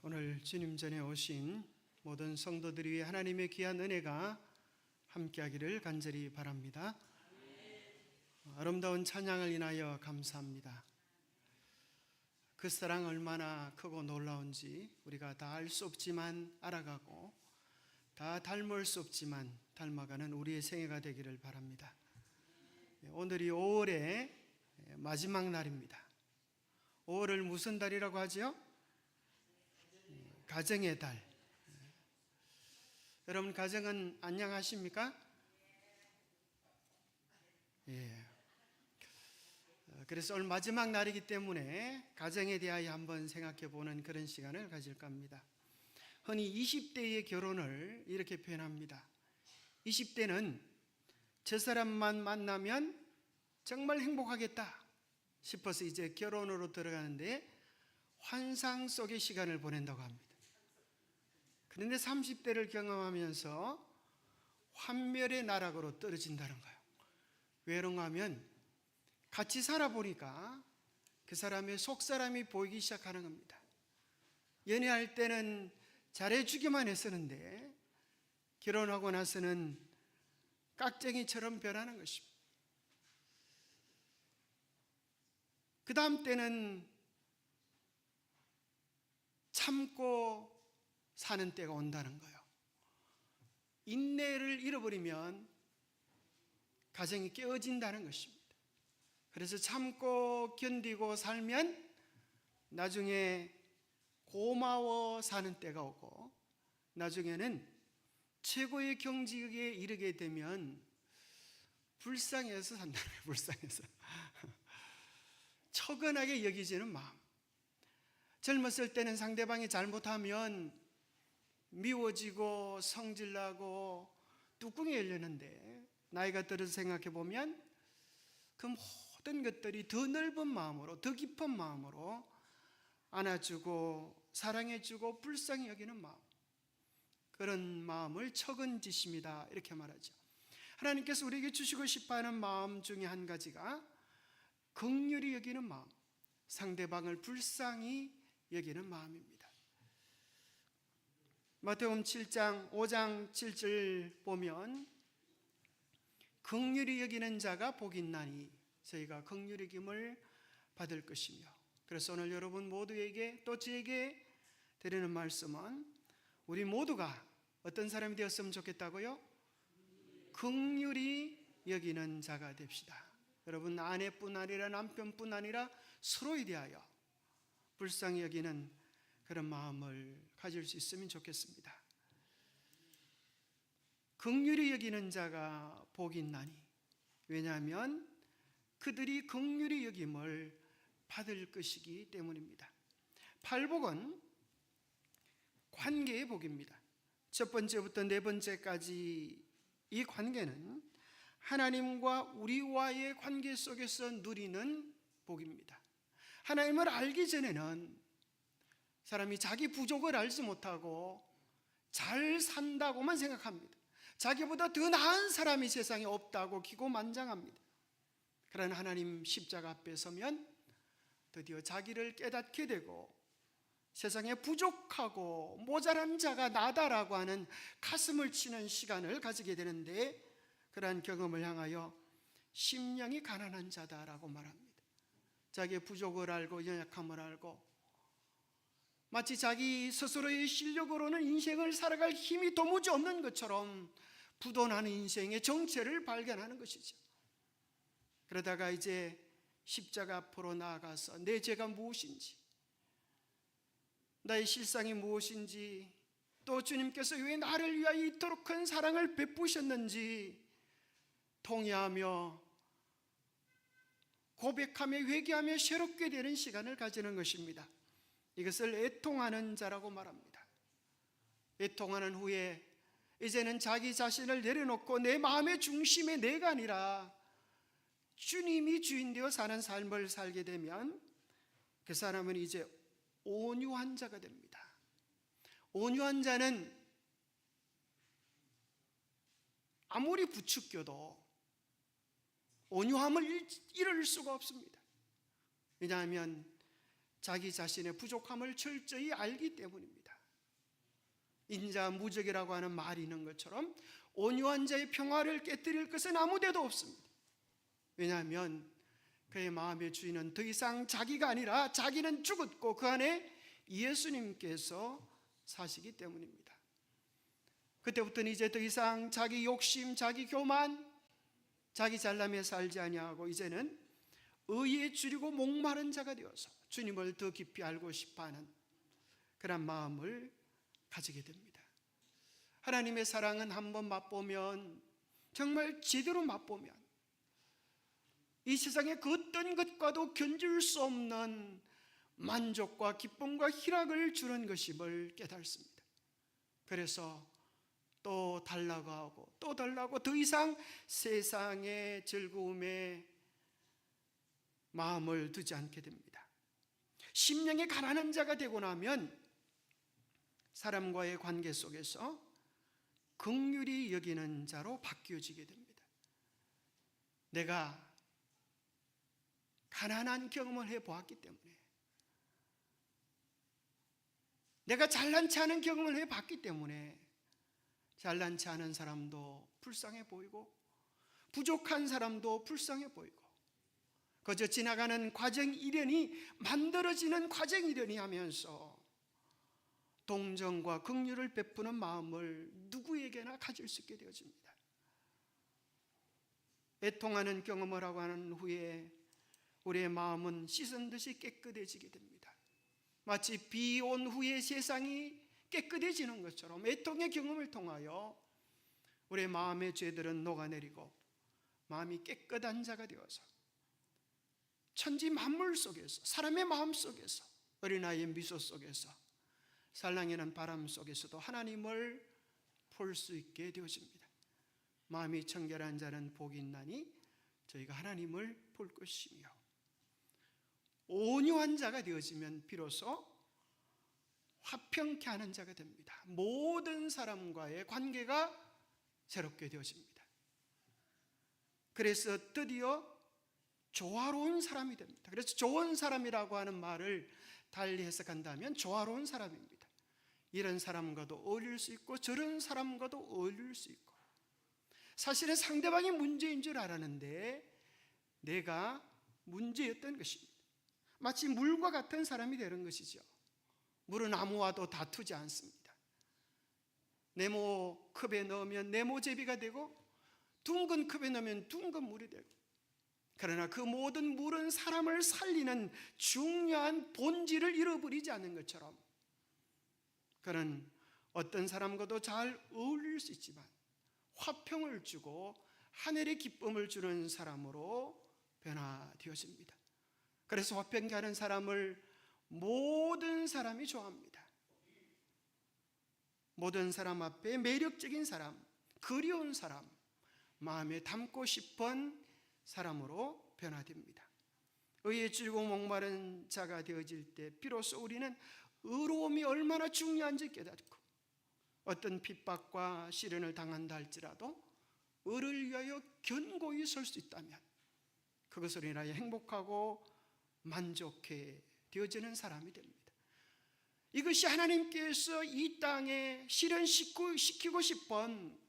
오늘 주님 전에 오신 모든 성도들 위해 하나님의 귀한 은혜가 함께하기를 간절히 바랍니다. 아름다운 찬양을 인하여 감사합니다. 그 사랑 얼마나 크고 놀라운지 우리가 다 알 수 없지만 알아가고 다 닮을 수 없지만 닮아가는 우리의 생애가 되기를 바랍니다. 오늘이 5월의 마지막 날입니다. 5월을 무슨 달이라고 하죠? 가정의 달. 여러분 가정은 안녕하십니까? 예. 그래서 오늘 마지막 날이기 때문에 가정에 대하여 한번 생각해 보는 그런 시간을 가질까 합니다. 흔히 20대의 결혼을 이렇게 표현합니다. 20대는 저 사람만 만나면 정말 행복하겠다 싶어서 이제 결혼으로 들어가는데 환상 속의 시간을 보낸다고 합니다. 그런데 30대를 경험하면서 환멸의 나락으로 떨어진다는 거예요. 왜 그런가 하면 같이 살아보니까 그 사람의 속사람이 보이기 시작하는 겁니다. 연애할 때는 잘해주기만 했었는데 결혼하고 나서는 깍쟁이처럼 변하는 것입니다. 그 다음 때는 참고 사는 때가 온다는 거예요. 인내를 잃어버리면 가정이 깨어진다는 것입니다. 그래서 참고 견디고 살면 나중에 고마워 사는 때가 오고 나중에는 최고의 경지에 이르게 되면 불쌍해서 산다는 거예요. 불쌍해서 처근하게 여기지는 마음. 젊었을 때는 상대방이 잘못하면 미워지고 성질나고 뚜껑이 열리는데 나이가 들어서 생각해 보면 그 모든 것들이 더 넓은 마음으로 더 깊은 마음으로 안아주고 사랑해주고 불쌍히 여기는 마음, 그런 마음을 처근지심이다 이렇게 말하죠. 하나님께서 우리에게 주시고 싶어하는 마음 중에 한 가지가 긍휼히 여기는 마음, 상대방을 불쌍히 여기는 마음입니다. 마태복음 7장 5장 7절 보면 긍휼히 여기는 자가 복이 있나니 저희가 긍휼히 여김을 받을 것이며, 그래서 오늘 여러분 모두에게 또 저에게 드리는 말씀은 우리 모두가 어떤 사람이 되었으면 좋겠다고요? 긍휼히 여기는 자가 됩시다. 여러분 아내뿐 아니라 남편뿐 아니라 서로에 대하여 불쌍히 여기는 그런 마음을 가질 수 있으면 좋겠습니다. 긍휼히 여기는 자가 복이 있나니, 왜냐하면 그들이 긍휼히 여김을 받을 것이기 때문입니다. 팔복은 관계의 복입니다. 첫 번째부터 네 번째까지 이 관계는 하나님과 우리와의 관계 속에서 누리는 복입니다. 하나님을 알기 전에는 사람이 자기 부족을 알지 못하고 잘 산다고만 생각합니다. 자기보다 더 나은 사람이 세상에 없다고 기고만장합니다. 그러나 하나님 십자가 앞에 서면 드디어 자기를 깨닫게 되고 세상에 부족하고 모자란 자가 나다라고 하는 가슴을 치는 시간을 가지게 되는데, 그러한 경험을 향하여 심령이 가난한 자다라고 말합니다. 자기의 부족을 알고 연약함을 알고 마치 자기 스스로의 실력으로는 인생을 살아갈 힘이 도무지 없는 것처럼 부도나는 인생의 정체를 발견하는 것이죠. 그러다가 이제 십자가 앞으로 나아가서 내 죄가 무엇인지, 나의 실상이 무엇인지, 또 주님께서 왜 나를 위하여 이토록 큰 사랑을 베푸셨는지 통회하며 고백하며 회개하며 새롭게 되는 시간을 가지는 것입니다. 이것을 애통하는 자라고 말합니다. 애통하는 후에 이제는 자기 자신을 내려놓고 내 마음의 중심에 내가 아니라 주님이 주인 되어 사는 삶을 살게 되면 그 사람은 이제 온유한 자가 됩니다. 온유한 자는 아무리 부추겨도 온유함을 잃을 수가 없습니다. 왜냐하면 자기 자신의 부족함을 철저히 알기 때문입니다. 인자무적이라고 하는 말이 있는 것처럼 온유한 자의 평화를 깨뜨릴 것은 아무데도 없습니다. 왜냐하면 그의 마음의 주인은 더 이상 자기가 아니라 자기는 죽었고 그 안에 예수님께서 사시기 때문입니다. 그때부터는 이제 더 이상 자기 욕심, 자기 교만, 자기 잘남에 살지 아니하고 이제는 의에 줄이고 목마른 자가 되어서 주님을 더 깊이 알고 싶어하는 그런 마음을 가지게 됩니다. 하나님의 사랑은 한번 맛보면, 정말 제대로 맛보면 이 세상의 그 어떤 것과도 견줄 수 없는 만족과 기쁨과 희락을 주는 것임을 깨닫습니다. 그래서 또 달라고 하고 또 달라고 더 이상 세상의 즐거움에 마음을 두지 않게 됩니다. 심령이 가난한 자가 되고 나면 사람과의 관계 속에서 긍휼히 여기는 자로 바뀌어지게 됩니다. 내가 가난한 경험을 해보았기 때문에, 내가 잘난치 않은 경험을 해봤기 때문에 잘난치 않은 사람도 불쌍해 보이고 부족한 사람도 불쌍해 보이고 그저 지나가는 과정 일련이 만들어지는 과정 일련이 하면서 동정과 긍휼을 베푸는 마음을 누구에게나 가질 수 있게 되어집니다. 애통하는 경험을 하고 한 후에 우리의 마음은 씻은 듯이 깨끗해지게 됩니다. 마치 비 온 후에 세상이 깨끗해지는 것처럼 애통의 경험을 통하여 우리의 마음의 죄들은 녹아내리고 마음이 깨끗한 자가 되어서 천지 만물 속에서, 사람의 마음 속에서, 어린아이의 미소 속에서, 살랑이는 바람 속에서도 하나님을 볼 수 있게 되어집니다. 마음이 청결한 자는 복이 있나니 저희가 하나님을 볼 것이며, 온유한 자가 되어지면 비로소 화평케 하는 자가 됩니다. 모든 사람과의 관계가 새롭게 되어집니다. 그래서 드디어 조화로운 사람이 됩니다. 그래서 좋은 사람이라고 하는 말을 달리 해석한다면 조화로운 사람입니다. 이런 사람과도 어울릴 수 있고 저런 사람과도 어울릴 수 있고, 사실은 상대방이 문제인 줄 알았는데 내가 문제였던 것입니다. 마치 물과 같은 사람이 되는 것이죠. 물은 아무와도 다투지 않습니다. 네모 컵에 넣으면 네모제비가 되고 둥근 컵에 넣으면 둥근 물이 되고, 그러나 그 모든 물은 사람을 살리는 중요한 본질을 잃어버리지 않는 것처럼 그는 어떤 사람과도 잘 어울릴 수 있지만 화평을 주고 하늘의 기쁨을 주는 사람으로 변화되어집니다. 그래서 화평케 하는 사람을 모든 사람이 좋아합니다. 모든 사람 앞에 매력적인 사람, 그리운 사람, 마음에 담고 싶은 사람으로 변화됩니다. 의에 줄이고 목마른 자가 되어질 때 비로소 우리는 의로움이 얼마나 중요한지 깨닫고, 어떤 핍박과 시련을 당한다 할지라도 의를 위하여 견고히 설 수 있다면 그것으로 인하여 행복하고 만족해 되어지는 사람이 됩니다. 이것이 하나님께서 이 땅에 실현시키고 싶은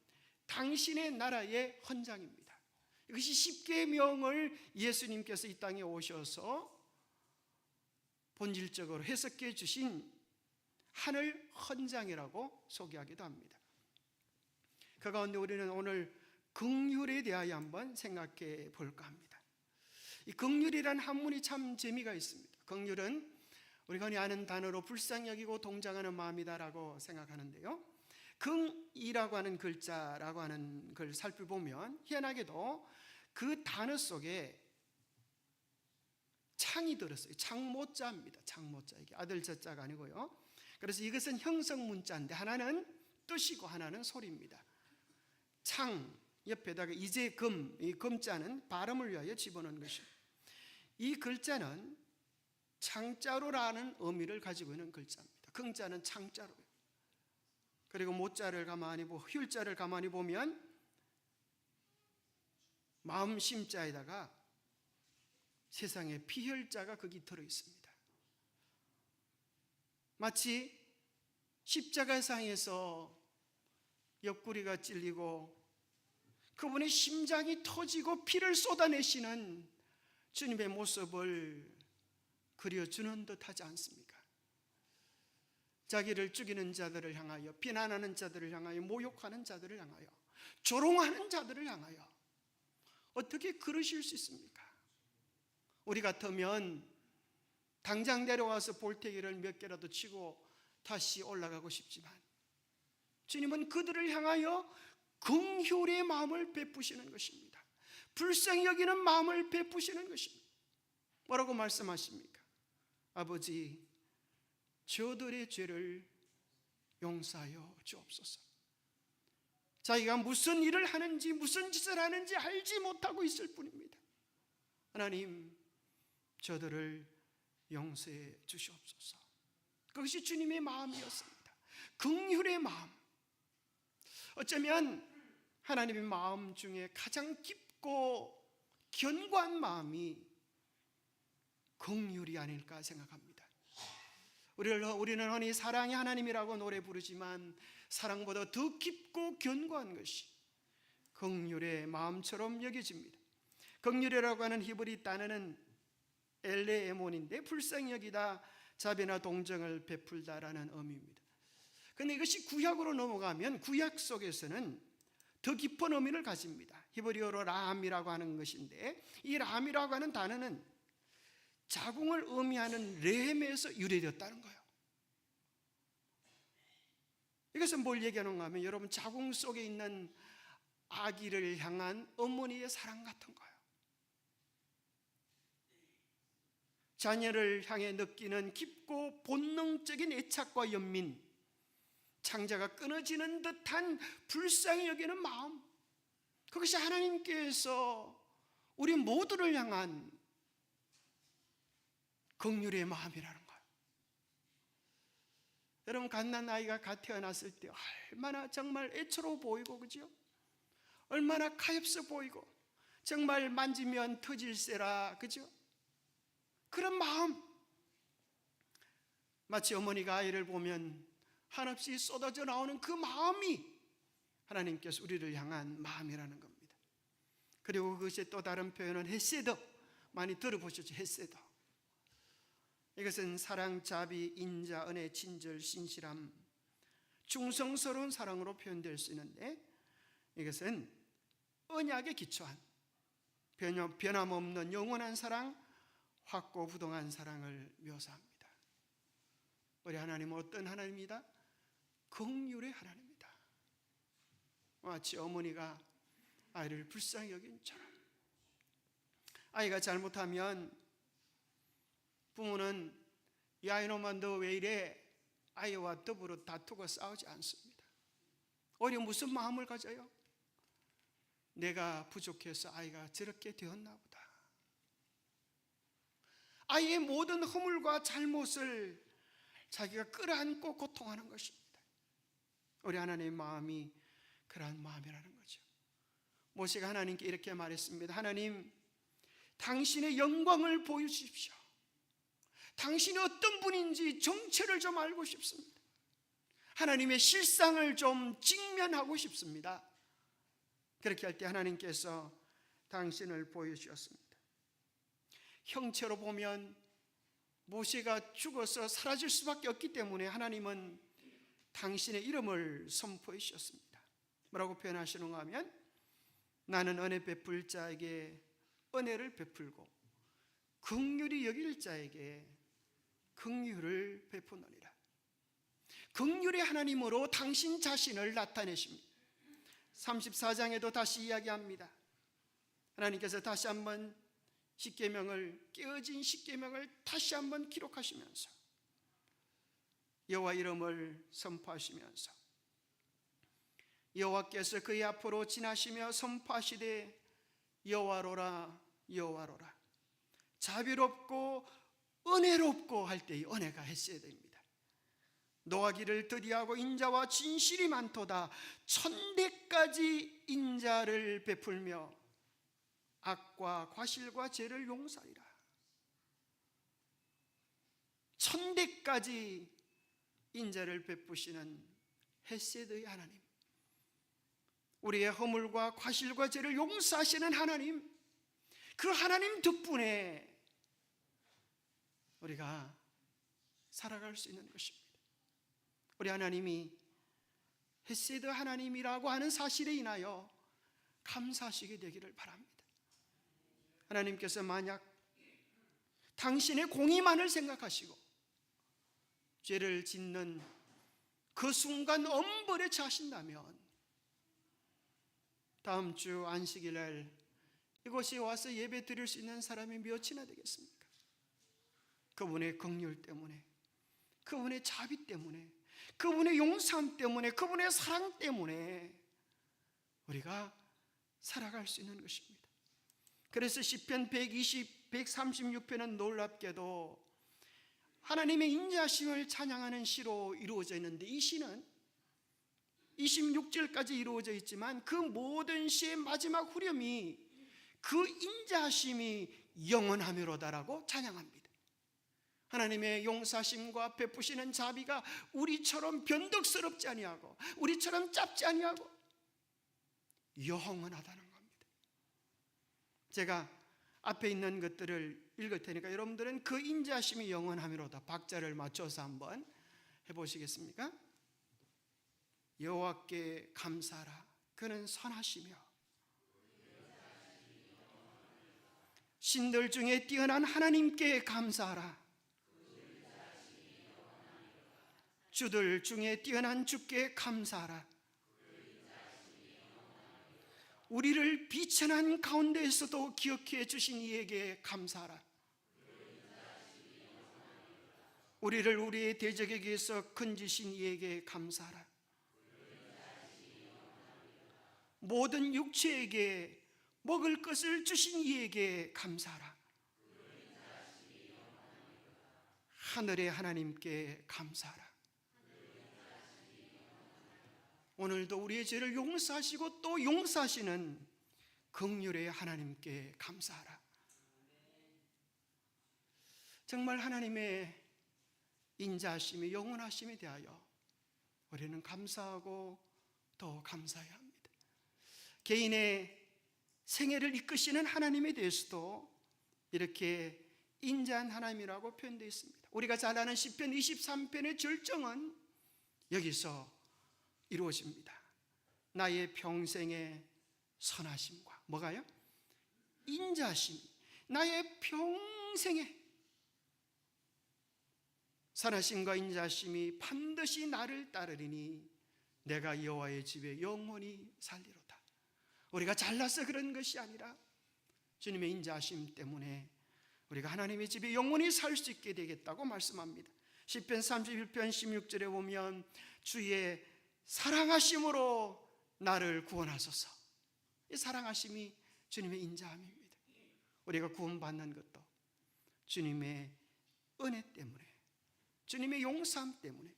당신의 나라의 헌장입니다. 이것이 십계명을 예수님께서 이 땅에 오셔서 본질적으로 해석해 주신 하늘 헌장이라고 소개하기도 합니다. 그 가운데 우리는 오늘 긍휼에 대하여 한번 생각해 볼까 합니다. 이 긍휼이라는 한문이 참 재미가 있습니다. 긍휼은 우리가 흔히 아는 단어로 불쌍히 여기고 동정하는 마음이다라고 생각하는데요, 긍이라고 하는 글자라고 하는 걸 살펴보면 희한하게도 그 단어 속에 창이 들었어요. 창모자입니다. 창모자, 이게 아들 저자가 아니고요. 그래서 이것은 형성 문자인데 하나는 뜻이고 하나는 소리입니다. 창 옆에다가 이제 금, 이 금자는 발음을 위하여 집어넣은 것입니다. 이 글자는 창자로라는 의미를 가지고 있는 글자입니다. 긍자는 창자로예요. 그리고 모자를 가만히 보고 휼자를 가만히 보면 마음 심자에다가 세상에 피혈자가 거기 들어 있습니다. 마치 십자가상에서 옆구리가 찔리고 그분의 심장이 터지고 피를 쏟아내시는 주님의 모습을 그려주는 듯 하지 않습니까? 자기를 죽이는 자들을 향하여, 비난하는 자들을 향하여, 모욕하는 자들을 향하여, 조롱하는 자들을 향하여 어떻게 그러실 수 있습니까? 우리 같으면 당장 내려와서 볼태기를 몇 개라도 치고 다시 올라가고 싶지만 주님은 그들을 향하여 긍휼의 마음을 베푸시는 것입니다. 불쌍히 여기는 마음을 베푸시는 것입니다. 뭐라고 말씀하십니까? 아버지, 저들의 죄를 용서하여 주옵소서. 자기가 무슨 일을 하는지 무슨 짓을 하는지 알지 못하고 있을 뿐입니다. 하나님, 저들을 용서해 주시옵소서. 그것이 주님의 마음이었습니다. 긍휼의 마음. 어쩌면 하나님의 마음 중에 가장 깊고 견고한 마음이 긍휼이 아닐까 생각합니다. 우리는 흔히 사랑이 하나님이라고 노래 부르지만 사랑보다 더 깊고 견고한 것이 긍휼의 마음처럼 여겨집니다. 긍휼이라고 하는 히브리 단어는 엘레에몬인데 불쌍히 여기다, 자비나 동정을 베풀다라는 의미입니다. 그런데 이것이 구약으로 넘어가면 구약 속에서는 더 깊은 의미를 가집니다. 히브리어로 라함이라고 하는 것인데 이 라함이라고 하는 단어는 자궁을 의미하는 레헴에서 유래되었다는 거예요. 이것은 뭘 얘기하는가 하면 여러분, 자궁 속에 있는 아기를 향한 어머니의 사랑 같은 거예요. 자녀를 향해 느끼는 깊고 본능적인 애착과 연민, 창자가 끊어지는 듯한 불쌍히 여기는 마음, 그것이 하나님께서 우리 모두를 향한 긍휼의 마음이라는 거예요. 여러분, 갓난 아이가 갓 태어났을 때 얼마나 정말 애처로워 보이고, 그죠? 얼마나 가엾어 보이고, 정말 만지면 터질세라, 그죠? 그런 마음, 마치 어머니가 아이를 보면 한없이 쏟아져 나오는 그 마음이 하나님께서 우리를 향한 마음이라는 겁니다. 그리고 그것의 또 다른 표현은 헤세드, 많이 들어보셨죠? 헤세드. 이것은 사랑, 자비, 인자, 은혜, 친절, 신실함, 충성스러운 사랑으로 표현될 수 있는데 이것은 언약에 기초한 변함없는 영원한 사랑, 확고부동한 사랑을 묘사합니다. 우리 하나님은 어떤 하나님이다? 긍휼의 하나님이다. 마치 어머니가 아이를 불쌍히 여긴 처럼. 아이가 잘못하면 부모는 이 아이놈아 너 왜 이래? 아이와 더불어 다투고 싸우지 않습니다. 오히려 무슨 마음을 가져요? 내가 부족해서 아이가 저렇게 되었나 보다. 아이의 모든 허물과 잘못을 자기가 끌어안고 고통하는 것입니다. 우리 하나님의 마음이 그러한 마음이라는 거죠. 모세가 하나님께 이렇게 말했습니다. 하나님, 당신의 영광을 보여주십시오. 당신이 어떤 분인지 정체를 좀 알고 싶습니다. 하나님의 실상을 좀 직면하고 싶습니다. 그렇게 할 때 하나님께서 당신을 보여주셨습니다. 형체로 보면 모세가 죽어서 사라질 수밖에 없기 때문에 하나님은 당신의 이름을 선포해 주셨습니다. 뭐라고 표현하시는가 하면 나는 은혜 베풀 자에게 은혜를 베풀고 긍휼히 여길 자에게 긍휼을 베푸느니라. 긍휼의 하나님으로 당신 자신을 나타내십니다. 34장에도 다시 이야기합니다. 하나님께서 다시 한번 십계명을, 깨어진 십계명을 다시 한번 기록하시면서 여호와 이름을 선포하시면서 여호와께서 그의 앞으로 지나시며 선포하시되 여호와로라 여호와로라, 자비롭고 은혜롭고 할 때의 은혜가 했어야 됩니다. 노하기를 더디하고 인자와 진실이 많도다. 1000대까지 인자를 베풀며 악과 과실과 죄를 용서하리라. 1000대까지 인자를 베푸시는 헤세드의 하나님, 우리의 허물과 과실과 죄를 용서하시는 하나님, 그 하나님 덕분에 우리가 살아갈 수 있는 것입니다. 우리 하나님이 헤세드 하나님이라고 하는 사실에 인하여 감사하시게 되기를 바랍니다. 하나님께서 만약 당신의 공의만을 생각하시고 죄를 짓는 그 순간 엄벌에 처하신다면 다음 주 안식일날 이곳에 와서 예배 드릴 수 있는 사람이 몇이나 되겠습니까? 그분의 긍휼 때문에, 그분의 자비 때문에, 그분의 용서함 때문에, 그분의 사랑 때문에 우리가 살아갈 수 있는 것입니다. 그래서 시편 136편은 놀랍게도 하나님의 인자하심을 찬양하는 시로 이루어져 있는데, 이 시는 26절까지 이루어져 있지만 그 모든 시의 마지막 후렴이 그 인자하심이 영원하미로다라고 찬양합니다. 하나님의 용사심과 베푸시는 자비가 우리처럼 변덕스럽지 아니하고 우리처럼 짧지 아니하고 영원하다는 겁니다. 제가 앞에 있는 것들을 읽을 테니까 여러분들은 그 인자심이 영원하미로다 박자를 맞춰서 한번 해보시겠습니까? 여호와께 감사하라, 그는 선하시며 신들 중에 뛰어난 하나님께 감사하라, 주들 중에 뛰어난 주께 감사하라, 우리를 비천한 가운데에서도 기억해 주신 이에게 감사하라, 우리를 우리의 대적에게서 건지신 이에게 감사하라, 모든 육체에게 먹을 것을 주신 이에게 감사하라, 하늘의 하나님께 감사하라. 오늘도 우리의 죄를 용서하시고 또 용서하시는 긍휼의 하나님께 감사하라. 정말 하나님의 인자하심이 영원하심에 대하여 우리는 감사하고 더 감사해야 합니다. 개인의 생애를 이끄시는 하나님에 대해서도 이렇게 인자한 하나님이라고 표현되어 있습니다. 우리가 잘 아는 시편 23편의 절정은 여기서 이루어집니다. 나의 평생의 선하심과 뭐가요? 인자심이 나의 평생의 선하심과 인자심이 반드시 나를 따르리니 내가 여호와의 집에 영원히 살리로다. 우리가 잘나서 그런 것이 아니라 주님의 인자심 때문에 우리가 하나님의 집에 영원히 살 수 있게 되겠다고 말씀합니다. 시편 31편 16절에 보면 주의 사랑하심으로 나를 구원하소서. 이 사랑하심이 주님의 인자함입니다. 우리가 구원받는 것도 주님의 은혜 때문에, 주님의 용서함 때문에.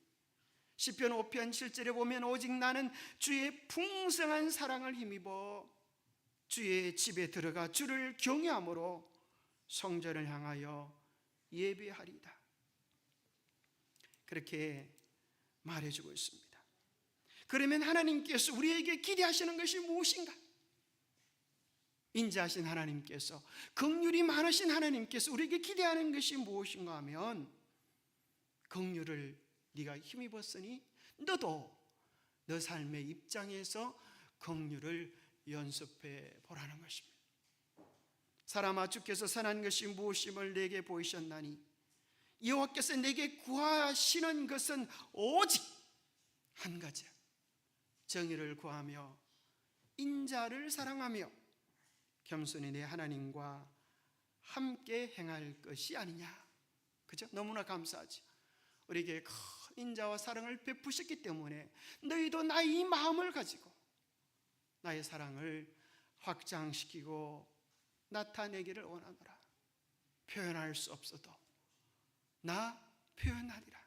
시편 5편 7절에 보면 오직 나는 주의 풍성한 사랑을 힘입어 주의 집에 들어가 주를 경외함으로 성전을 향하여 예배하리이다. 그렇게 말해주고 있습니다. 그러면 하나님께서 우리에게 기대하시는 것이 무엇인가? 인자하신 하나님께서, 긍휼이 많으신 하나님께서 우리에게 기대하는 것이 무엇인가 하면, 긍휼을 네가 힘입었으니 너도 너 삶의 입장에서 긍휼을 연습해 보라는 것입니다. 사람아, 주께서 선한 것이 무엇임을 내게 보이셨나니 여호와께서 내게 구하시는 것은 오직 한 가지야. 정의를 구하며 인자를 사랑하며 겸손히 내 하나님과 함께 행할 것이 아니냐. 그죠? 너무나 감사하지. 우리에게 큰 인자와 사랑을 베푸셨기 때문에 너희도 나의 이 마음을 가지고 나의 사랑을 확장시키고 나타내기를 원하노라. 표현할 수 없어도 나 표현하리라.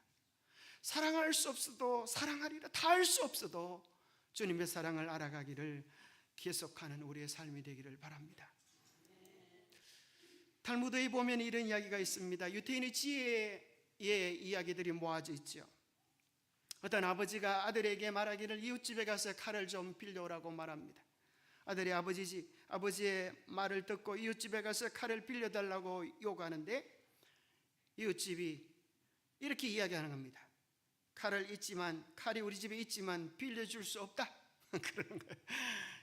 사랑할 수 없어도 사랑하리라. 다 할 수 없어도 주님의 사랑을 알아가기를 계속하는 우리의 삶이 되기를 바랍니다. 탈무드에 보면 이런 이야기가 있습니다. 유태인의 지혜의 이야기들이 모아져 있죠. 어떤 아버지가 아들에게 말하기를 이웃집에 가서 칼을 좀 빌려오라고 말합니다. 아들이 아버지의 말을 듣고 이웃집에 가서 칼을 빌려달라고 요구하는데 이웃집이 이렇게 이야기하는 겁니다. 칼이 우리 집에 있지만 빌려줄 수 없다. 그러는 거예요.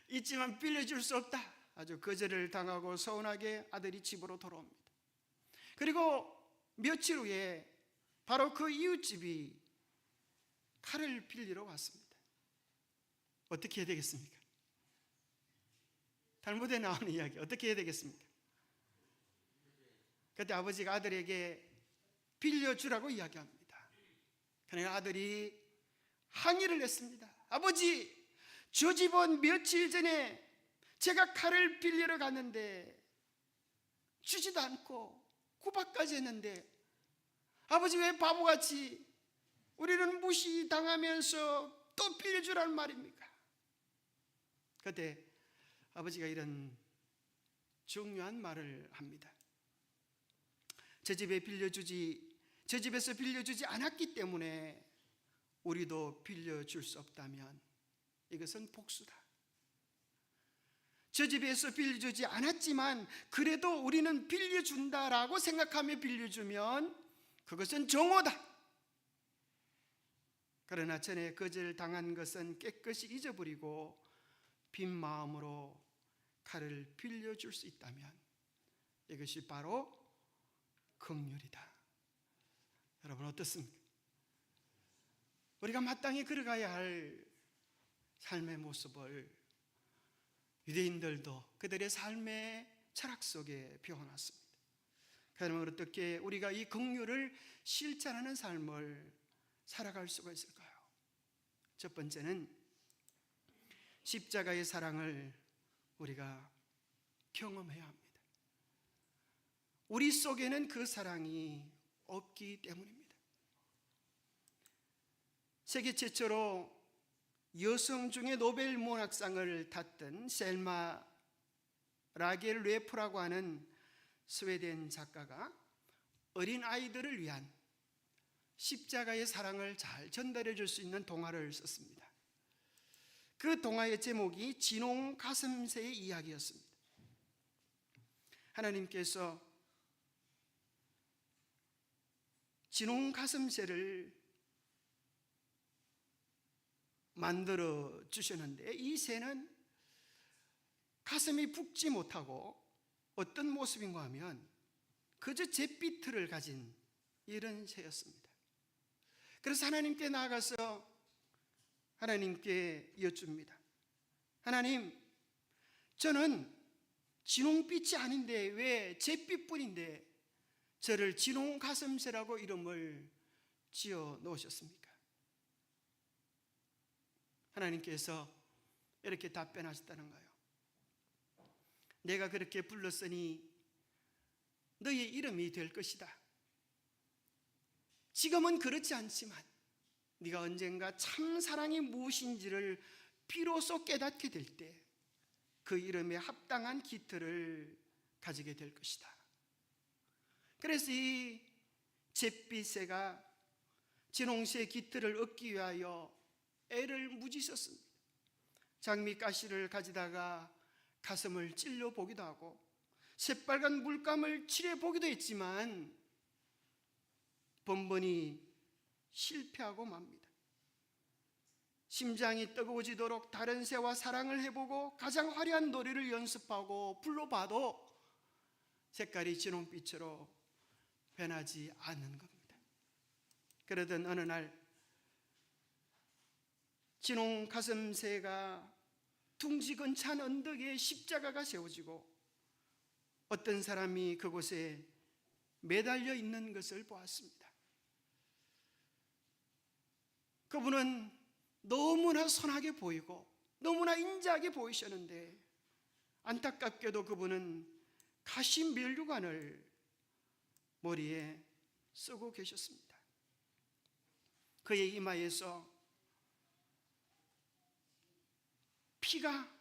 있지만 빌려줄 수 없다. 아주 거절을 당하고 서운하게 아들이 집으로 돌아옵니다. 그리고 며칠 후에 바로 그 이웃집이 칼을 빌리러 왔습니다. 어떻게 해야 되겠습니까? 탈무드에 나오는 이야기 어떻게 해야 되겠습니까? 그때 아버지가 아들에게 빌려주라고 이야기합니다. 그러나 아들이 항의를 했습니다. 아버지, 저 집은 며칠 전에 제가 칼을 빌리러 갔는데 주지도 않고 구박까지 했는데 아버지 왜 바보같이 우리는 무시당하면서 또 빌려주라는 말입니까? 그때 아버지가 이런 중요한 말을 합니다. 저 집에서 빌려주지 않았기 때문에 우리도 빌려줄 수 없다면 이것은 복수다. 저 집에서 빌려주지 않았지만 그래도 우리는 빌려준다라고 생각하며 빌려주면 그것은 정오다. 그러나 전에 거절당한 것은 깨끗이 잊어버리고 빈 마음으로 칼을 빌려줄 수 있다면 이것이 바로 긍휼이다. 여러분 어떻습니까? 우리가 마땅히 걸어가야 할 삶의 모습을 유대인들도 그들의 삶의 철학 속에 표현했습니다. 그러면 어떻게 우리가 이 긍휼을 실천하는 삶을 살아갈 수가 있을까요? 첫 번째는 십자가의 사랑을 우리가 경험해야 합니다. 우리 속에는 그 사랑이 없기 때문입니다. 세계 최초로 여성 중에 노벨 문학상을 탔던 셀마 라겔레프라고 하는 스웨덴 작가가 어린 아이들을 위한 십자가의 사랑을 잘 전달해 줄 수 있는 동화를 썼습니다. 그 동화의 제목이 진홍 가슴새의 이야기였습니다. 하나님께서 진홍 가슴새를 만들어 주셨는데 이 새는 가슴이 붓지 못하고 어떤 모습인가 하면 그저 잿빛을 가진 이런 새였습니다. 그래서 하나님께 나아가서 하나님께 여쭙니다. 하나님, 저는 진홍빛이 아닌데 왜 잿빛뿐인데 저를 진홍 가슴새라고 이름을 지어 놓으셨습니까? 하나님께서 이렇게 답변하셨다는 거예요. 내가 그렇게 불렀으니 너의 이름이 될 것이다. 지금은 그렇지 않지만 네가 언젠가 참 사랑이 무엇인지를 비로소 깨닫게 될 때 그 이름에 합당한 깃털을 가지게 될 것이다. 그래서 이 잿빛새가 진홍새의 깃털을 얻기 위하여 애를 무지셨습니다. 장미가시를 가지다가 가슴을 찔러 보기도 하고 새빨간 물감을 칠해 보기도 했지만 번번이 실패하고 맙니다. 심장이 뜨거워지도록 다른 새와 사랑을 해보고 가장 화려한 노래를 연습하고 불러봐도 색깔이 진홍빛으로 변하지 않는 겁니다. 그러던 어느 날 진홍 가슴새가 둥지 근처 언덕에 십자가가 세워지고 어떤 사람이 그곳에 매달려 있는 것을 보았습니다. 그분은 너무나 선하게 보이고 너무나 인자하게 보이셨는데 안타깝게도 그분은 가시 면류관을 머리에 쓰고 계셨습니다. 그의 이마에서 피가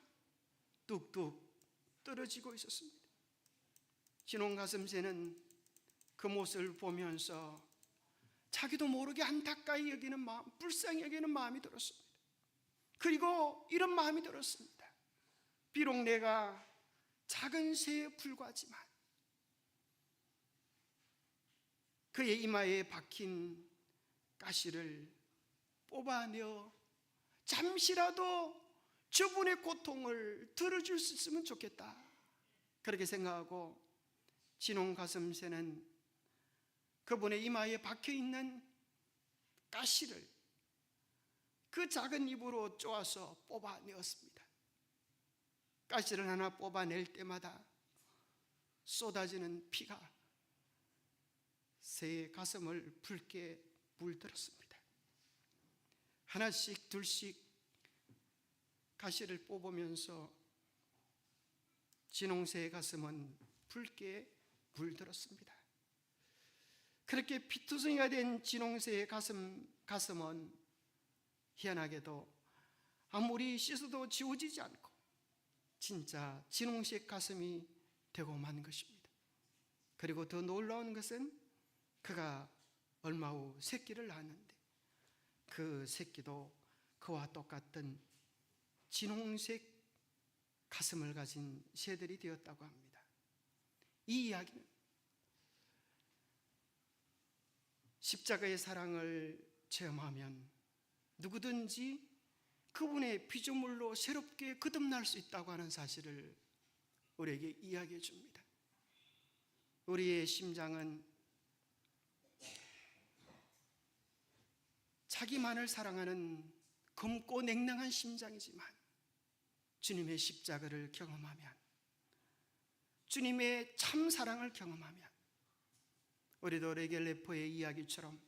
뚝뚝 떨어지고 있었습니다. 진홍 가슴새는 그 모습을 보면서 자기도 모르게 안타까이 여기는 마음, 불쌍히 여기는 마음이 들었습니다. 그리고 이런 마음이 들었습니다. 비록 내가 작은 새에 불과하지만 그의 이마에 박힌 가시를 뽑아내어 잠시라도 저분의 고통을 들어줄 수 있으면 좋겠다, 그렇게 생각하고 진홍 가슴새는 그분의 이마에 박혀있는 가시를 그 작은 입으로 쪼아서 뽑아내었습니다. 가시를 하나 뽑아낼 때마다 쏟아지는 피가 새의 가슴을 붉게 물들었습니다. 하나씩 둘씩 가시를 뽑으면서 진홍새의 가슴은 붉게 물들었습니다. 그렇게 피투성이가 된 진홍새의 가슴은 희한하게도 아무리 씻어도 지워지지 않고 진짜 진홍색 가슴이 되고 만 것입니다. 그리고 더 놀라운 것은 그가 얼마 후 새끼를 낳았는데 그 새끼도 그와 똑같은 진홍색 가슴을 가진 새들이 되었다고 합니다. 이 이야기는 십자가의 사랑을 체험하면 누구든지 그분의 피조물로 새롭게 거듭날 수 있다고 하는 사실을 우리에게 이야기해 줍니다. 우리의 심장은 자기만을 사랑하는 검고 냉랭한 심장이지만 주님의 십자가를 경험하면, 주님의 참 사랑을 경험하면 우리도 레겔레포의 이야기처럼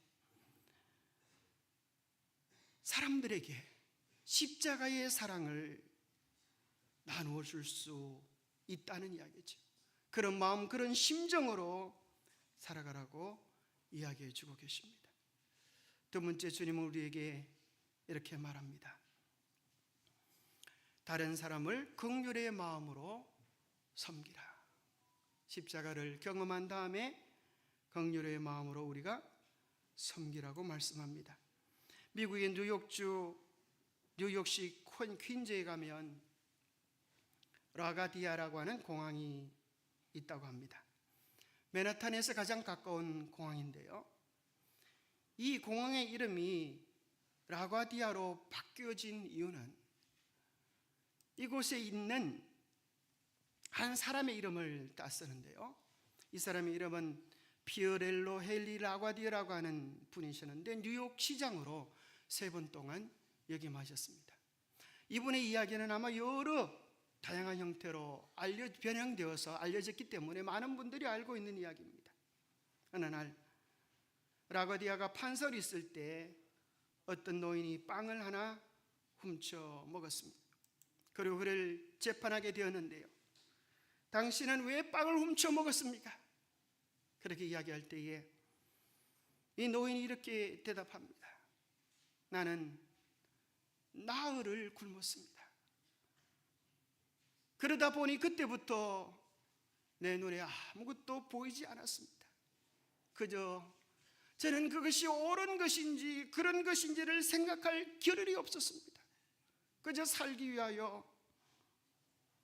사람들에게 십자가의 사랑을 나누어 줄 수 있다는 이야기죠. 그런 마음, 그런 심정으로 살아가라고 이야기해 주고 계십니다. 두 번째, 주님은 우리에게 이렇게 말합니다. 다른 사람을 긍휼의 마음으로 섬기라. 십자가를 경험한 다음에 긍휼의 마음으로 우리가 섬기라고 말씀합니다. 미국의 뉴욕시 퀸즈에 가면 라가디아라고 하는 공항이 있다고 합니다. 맨하탄에서 가장 가까운 공항인데요, 이 공항의 이름이 라가디아로 바뀌어진 이유는 이곳에 있는 한 사람의 이름을 따쓰는데요, 이 사람의 이름은 피어렐로 헨리 라가디아라고 하는 분이셨는데 뉴욕 시장으로 3번 동안 역임하셨습니다. 이분의 이야기는 아마 여러 다양한 형태로 변형되어서 알려졌기 때문에 많은 분들이 알고 있는 이야기입니다. 어느 날 라가디아가 판서로 있을 때 어떤 노인이 빵을 하나 훔쳐 먹었습니다. 그리고 그를 재판하게 되었는데요, 당신은 왜 빵을 훔쳐 먹었습니까? 그렇게 이야기할 때에 이 노인이 이렇게 대답합니다. 나는 나흘을 굶었습니다. 그러다 보니 그때부터 내 눈에 아무것도 보이지 않았습니다. 그저 저는 그것이 옳은 것인지 그런 것인지를 생각할 겨를이 없었습니다. 그저 살기 위하여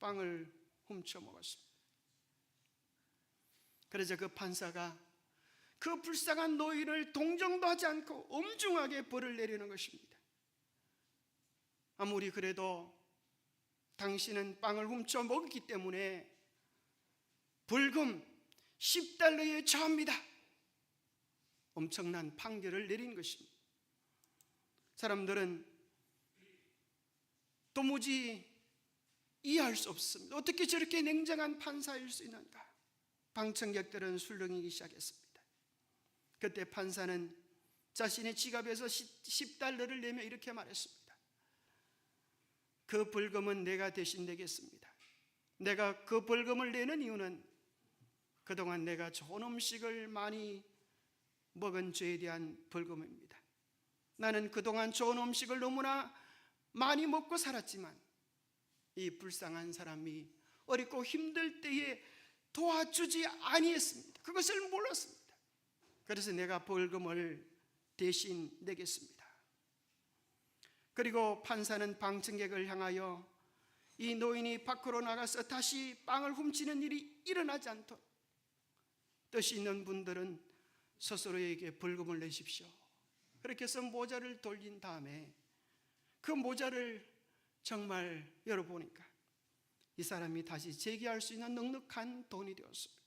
빵을 훔쳐 먹었습니다. 그래서 그 판사가 그 불쌍한 노인을 동정도 하지 않고 엄중하게 벌을 내리는 것입니다. 아무리 그래도 당신은 빵을 훔쳐 먹었기 때문에 벌금 10달러에 처합니다. 엄청난 판결을 내린 것입니다. 사람들은 도무지 이해할 수 없습니다. 어떻게 저렇게 냉정한 판사일 수 있는가? 방청객들은 술렁이기 시작했습니다. 그때 판사는 자신의 지갑에서 10달러를 내며 이렇게 말했습니다. 그 벌금은 내가 대신 내겠습니다. 내가 그 벌금을 내는 이유는 그동안 내가 좋은 음식을 많이 먹은 죄에 대한 벌금입니다. 나는 그동안 좋은 음식을 너무나 많이 먹고 살았지만 이 불쌍한 사람이 어렵고 힘들 때에 도와주지 아니했습니다. 그것을 몰랐습니다. 그래서 내가 벌금을 대신 내겠습니다. 그리고 판사는 방청객을 향하여 이 노인이 밖으로 나가서 다시 빵을 훔치는 일이 일어나지 않도록 뜻이 있는 분들은 스스로에게 벌금을 내십시오. 그렇게 해서 모자를 돌린 다음에 그 모자를 정말 열어보니까 이 사람이 다시 재기할 수 있는 넉넉한 돈이 되었습니다.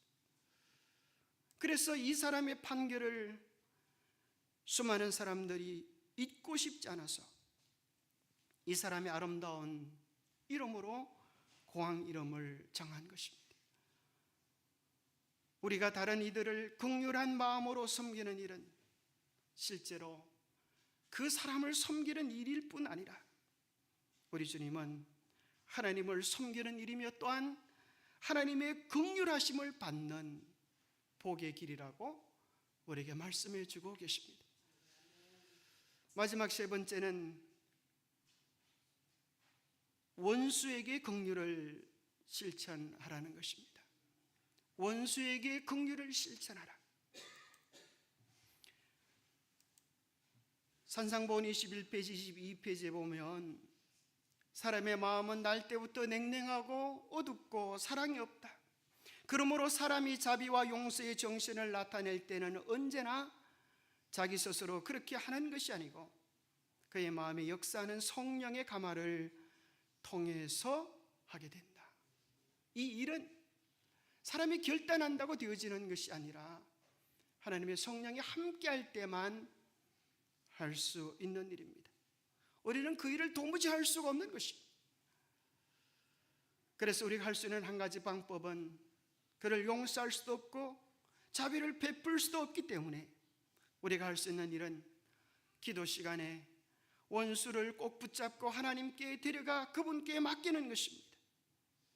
그래서 이 사람의 판결을 수많은 사람들이 잊고 싶지 않아서 이 사람의 아름다운 이름으로 공항 이름을 정한 것입니다. 우리가 다른 이들을 긍휼한 마음으로 섬기는 일은 실제로 그 사람을 섬기는 일일 뿐 아니라 우리 주님은 하나님을 섬기는 일이며 또한 하나님의 긍휼하심을 받는 복의 길이라고 우리에게 말씀해 주고 계십니다. 마지막 세 번째는 원수에게 긍휼을 실천하라는 것입니다. 원수에게 긍휼을 실천하라. 산상본 21페이지 22페이지에 보면 사람의 마음은 날 때부터 냉랭하고 어둡고 사랑이 없다. 그러므로 사람이 자비와 용서의 정신을 나타낼 때는 언제나 자기 스스로 그렇게 하는 것이 아니고 그의 마음에 역사하는 성령의 가마를 통해서 하게 된다. 이 일은 사람이 결단한다고 되어지는 것이 아니라 하나님의 성령이 함께할 때만 할 수 있는 일입니다. 우리는 그 일을 도무지 할 수가 없는 것입니다. 그래서 우리가 할 수 있는 한 가지 방법은 그를 용서할 수도 없고 자비를 베풀 수도 없기 때문에 우리가 할 수 있는 일은 기도 시간에 원수를 꼭 붙잡고 하나님께 데려가 그분께 맡기는 것입니다.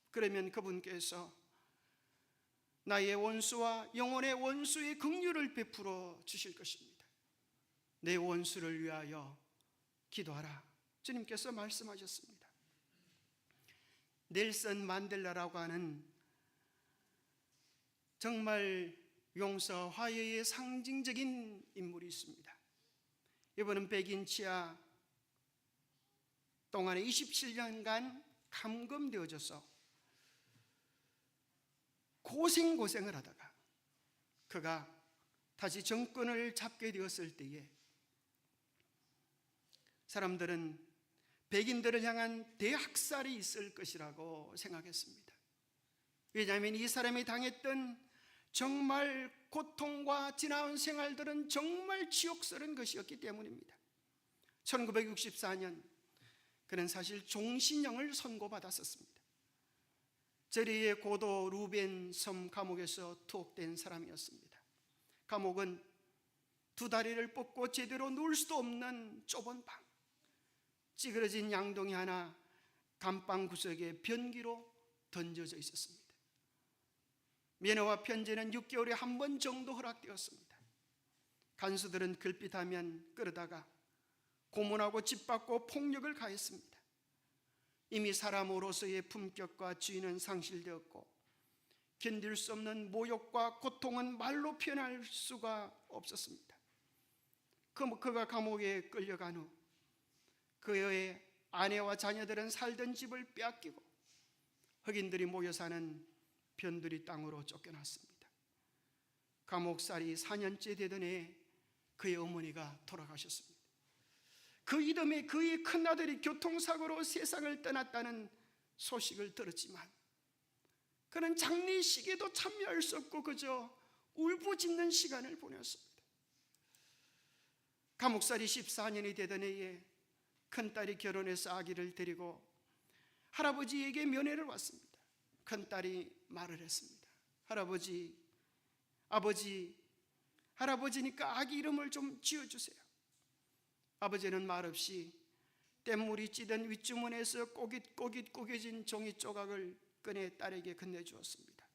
그러면 그분께서 나의 원수와 영혼의 원수의 긍휼을 베풀어 주실 것입니다. 내 원수를 위하여 기도하라. 주님께서 말씀하셨습니다. 넬슨 만델라라고 하는 정말 용서, 화해의 상징적인 인물이 있습니다. 이분은 백인 치하 동안에 27년간 감금되어져서 고생을 하다가 그가 다시 정권을 잡게 되었을 때에 사람들은 백인들을 향한 대학살이 있을 것이라고 생각했습니다. 왜냐하면 이 사람이 당했던 정말 고통과 지나온 생활들은 정말 지옥스러운 것이었기 때문입니다. 1964년 그는 사실 종신형을 선고받았었습니다. 저리의 고도 루벤 섬 감옥에서 투옥된 사람이었습니다. 감옥은 두 다리를 뻗고 제대로 누울 수도 없는 좁은 방, 찌그러진 양동이 하나 감방 구석에 변기로 던져져 있었습니다. 면회와 편지는 6개월에 한 번 정도 허락되었습니다. 간수들은 글빛하면 끌어다가 고문하고 짓밟고 폭력을 가했습니다. 이미 사람으로서의 품격과 지위는 상실되었고 견딜 수 없는 모욕과 고통은 말로 표현할 수가 없었습니다. 그가 감옥에 끌려간 후 그의 아내와 자녀들은 살던 집을 빼앗기고 흑인들이 모여 사는 변두리 땅으로 쫓겨났습니다. 감옥살이 4년째 되던 해에 그의 어머니가 돌아가셨습니다. 그 이듬해 그의 큰아들이 교통사고로 세상을 떠났다는 소식을 들었지만 그는 장례식에도 참여할 수 없고 그저 울부짖는 시간을 보냈습니다. 감옥살이 14년이 되던 해에 큰딸이 결혼해서 아기를 데리고 할아버지에게 면회를 왔습니다. 큰딸이 말을 했습니다. 할아버지, 아버지, 할아버지니까 아기 이름을 좀 지어주세요. 아버지는 말없이 뗏물이 찌든 윗주머니에서 꼬깃꼬깃 구겨진 종이 조각을 꺼내 딸에게 건네주었습니다.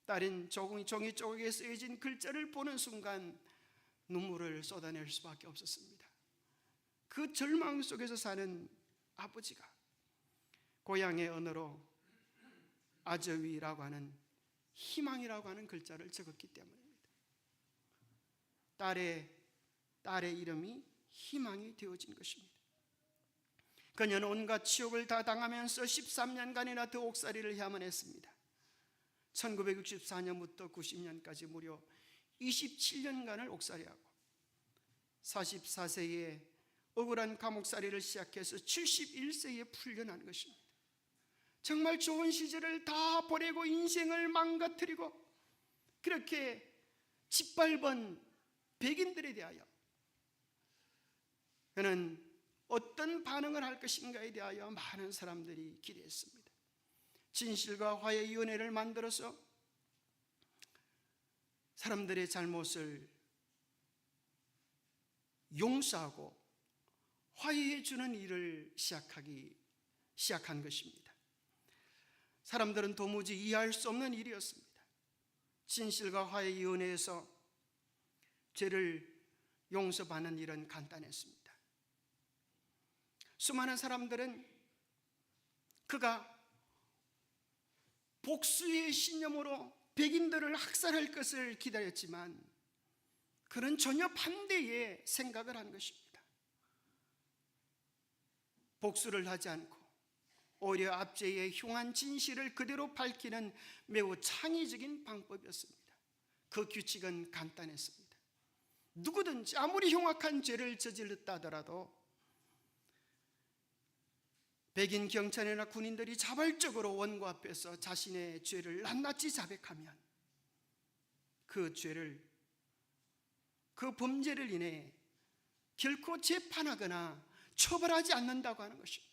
딸은 종이 조각에 쓰여진 글자를 보는 순간 눈물을 쏟아낼 수밖에 없었습니다. 그 절망 속에서 사는 아버지가 고향의 언어로 아저위라고 하는 희망이라고 하는 글자를 적었기 때문입니다. 딸의 딸의 이름이 희망이 되어진 것입니다. 그녀는 온갖 치욕을 다 당하면서 13년간이나 더 옥살이를 해야만 했습니다. 1964년부터 90년까지 무려 27년간을 옥살이하고 44세에 억울한 감옥살이를 시작해서 71세에 풀려난 것입니다. 정말 좋은 시절을 다 보내고 인생을 망가뜨리고 그렇게 짓밟은 백인들에 대하여 그는 어떤 반응을 할 것인가에 대하여 많은 사람들이 기대했습니다. 진실과 화해위원회를 만들어서 사람들의 잘못을 용서하고 화해해 주는 일을 시작한 것입니다. 사람들은 도무지 이해할 수 없는 일이었습니다. 진실과 화해위원회에서 죄를 용서받는 일은 간단했습니다. 수많은 사람들은 그가 복수의 신념으로 백인들을 학살할 것을 기다렸지만 그는 전혀 반대의 생각을 한 것입니다. 복수를 하지 않고 오히려 압제의 흉한 진실을 그대로 밝히는 매우 창의적인 방법이었습니다. 그 규칙은 간단했습니다. 누구든지 아무리 흉악한 죄를 저질렀다 하더라도 백인 경찰이나 군인들이 자발적으로 원고 앞에서 자신의 죄를 낱낱이 자백하면 그 범죄를 인해 결코 재판하거나 처벌하지 않는다고 하는 것입니다.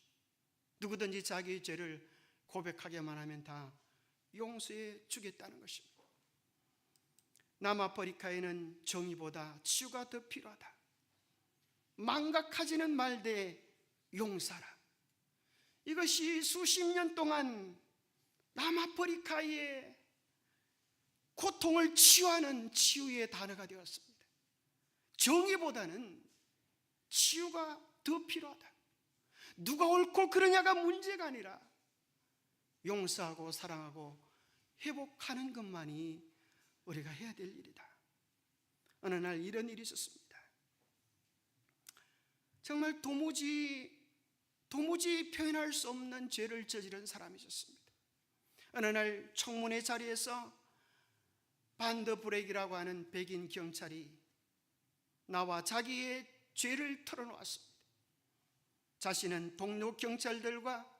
누구든지 자기의 죄를 고백하게만 하면 다 용서해 주겠다는 것입니다. 남아프리카에는 정의보다 치유가 더 필요하다. 망각하지는 말되 용서하라. 이것이 수십 년 동안 남아프리카의 고통을 치유하는 치유의 단어가 되었습니다. 정의보다는 치유가 더 필요하다. 누가 옳고 그러냐가 문제가 아니라 용서하고 사랑하고 회복하는 것만이 우리가 해야 될 일이다. 어느 날 이런 일이 있었습니다. 정말 도무지 표현할 수 없는 죄를 저지른 사람이 있었습니다. 어느 날 청문회 자리에서 반더브렉이라고 하는 백인 경찰이 나와 자기의 죄를 털어놓았습니다. 자신은 동료 경찰들과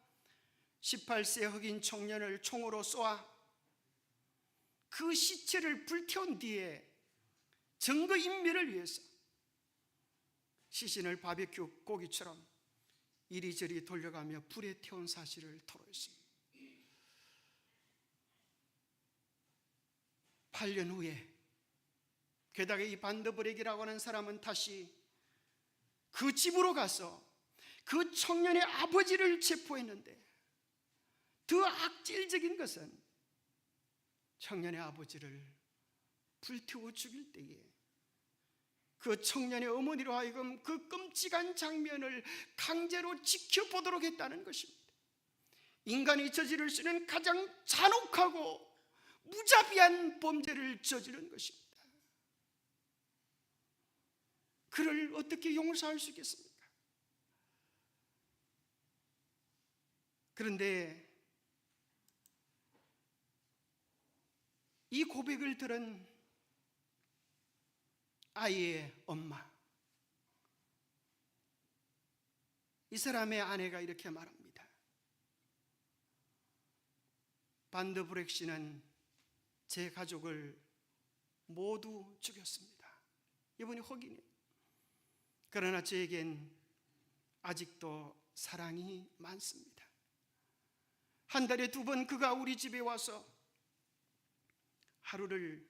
18세 흑인 청년을 총으로 쏘아 그 시체를 불태운 뒤에 증거인멸을 위해서 시신을 바비큐 고기처럼 이리저리 돌려가며 불에 태운 사실을 토로했습니다. 8년 후에 게다가 이 반더브렉이라고 하는 사람은 다시 그 집으로 가서 그 청년의 아버지를 체포했는데 더 악질적인 것은 청년의 아버지를 불태워 죽일 때에 그 청년의 어머니로 하여금 그 끔찍한 장면을 강제로 지켜보도록 했다는 것입니다. 인간이 저지를 수 있는 가장 잔혹하고 무자비한 범죄를 저지른 것입니다. 그를 어떻게 용서할 수 있겠습니까? 그런데 이 고백을 들은 아이의 엄마, 이 사람의 아내가 이렇게 말합니다. 반더브렉 씨는 제 가족을 모두 죽였습니다. 이분이 흑인이에요. 그러나 저에겐 아직도 사랑이 많습니다. 한 달에 2번 그가 우리 집에 와서 하루를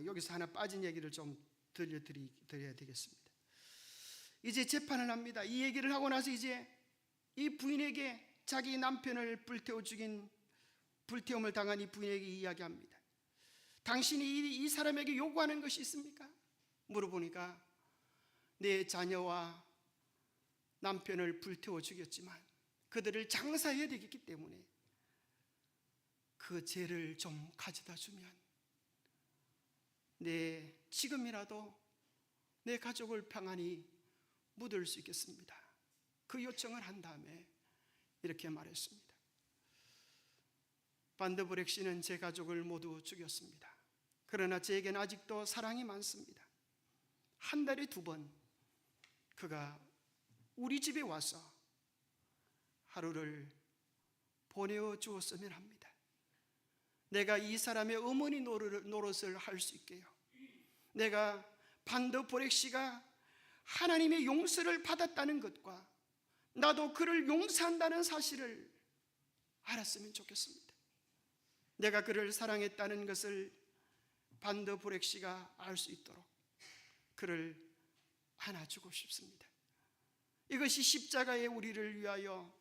여기서 하나 빠진 얘기를 좀 들려드려야 되겠습니다. 이제 재판을 합니다. 이 얘기를 하고 나서 이제 이 부인에게 자기 남편을 불태움을 당한 이 부인에게 이야기합니다. 당신이 이 사람에게 요구하는 것이 있습니까? 물어보니까 내 자녀와 남편을 불태워 죽였지만 그들을 장사해야 되겠기 때문에 그 죄를 좀 가져다 주면 내 지금이라도 내 가족을 평안히 묻을 수 있겠습니다. 그 요청을 한 다음에 이렇게 말했습니다. 반드브렉 씨는 제 가족을 모두 죽였습니다. 그러나 제게는 아직도 사랑이 많습니다. 한 달에 2번 그가 우리 집에 와서 하루를 보내어 주었으면 합니다. 내가 이 사람의 어머니 노릇을 할 수 있게요. 내가 반드브렉 씨가 하나님의 용서를 받았다는 것과 나도 그를 용서한다는 사실을 알았으면 좋겠습니다. 내가 그를 사랑했다는 것을 반드브렉 씨가 알 수 있도록 그를 안아주고 싶습니다. 이것이 십자가에 우리를 위하여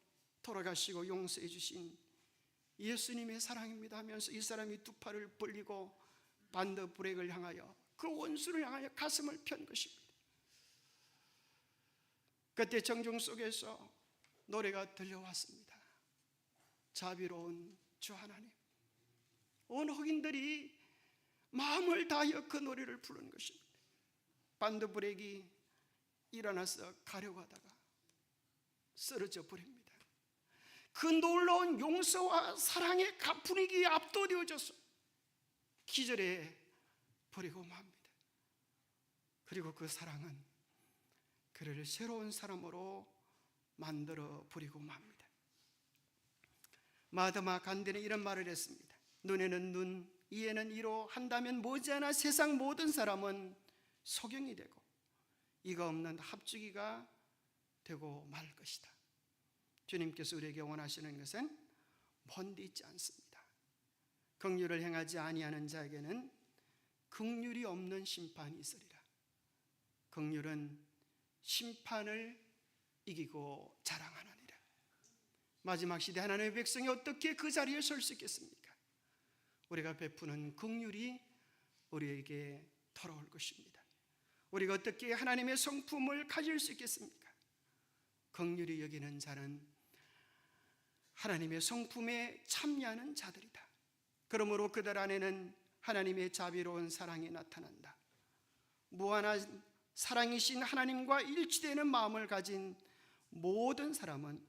돌아가시고 용서해 주신 예수님의 사랑입니다 하면서 이 사람이 2팔을 벌리고 반드브렉을 향하여 그 원수를 향하여 가슴을 편 것입니다. 그때 정중 속에서 노래가 들려왔습니다. 자비로운 주 하나님. 온 흑인들이 마음을 다하여 그 노래를 부르는 것입니다. 반드브렉이 일어나서 가려고 하다가 쓰러져 버립니다. 그 놀라운 용서와 사랑의 분위기에 압도되어져서 기절해 버리고 맙니다. 그리고 그 사랑은 그를 새로운 사람으로 만들어 버리고 맙니다. 마드마 간디는 이런 말을 했습니다. 눈에는 눈, 이에는 이로 한다면 머지않아 세상 모든 사람은 소경이 되고 이가 없는 합주기가 되고 말 것이다. 주님께서 우리에게 원하시는 것은 먼데 있지 않습니다. 긍휼을 행하지 아니하는 자에게는 긍휼이 없는 심판이 있으리라. 긍휼은 심판을 이기고 자랑하느니라. 마지막 시대 하나님의 백성이 어떻게 그 자리에 설 수 있겠습니까? 우리가 베푸는 긍휼이 우리에게 돌아올 것입니다. 우리가 어떻게 하나님의 성품을 가질 수 있겠습니까? 긍휼히 여기는 자는 하나님의 성품에 참여하는 자들이다. 그러므로 그들 안에는 하나님의 자비로운 사랑이 나타난다. 무한한 사랑이신 하나님과 일치되는 마음을 가진 모든 사람은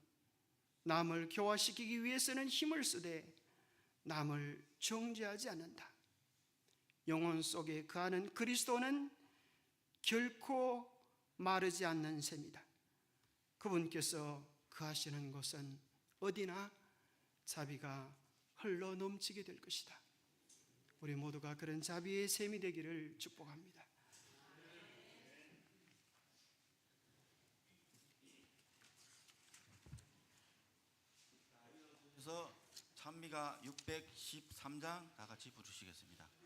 남을 교화시키기 위해서는 힘을 쓰되 남을 정죄하지 않는다. 영혼 속에 거하는 그리스도는 결코 마르지 않는 셈이다. 그분께서 거하시는 곳은 어디나 자비가 흘러 넘치게 될 것이다. 우리 모두가 그런 자비의 셈이 되기를 축복합니다. 그래서 찬미가 613장 다 같이 부르시겠습니다.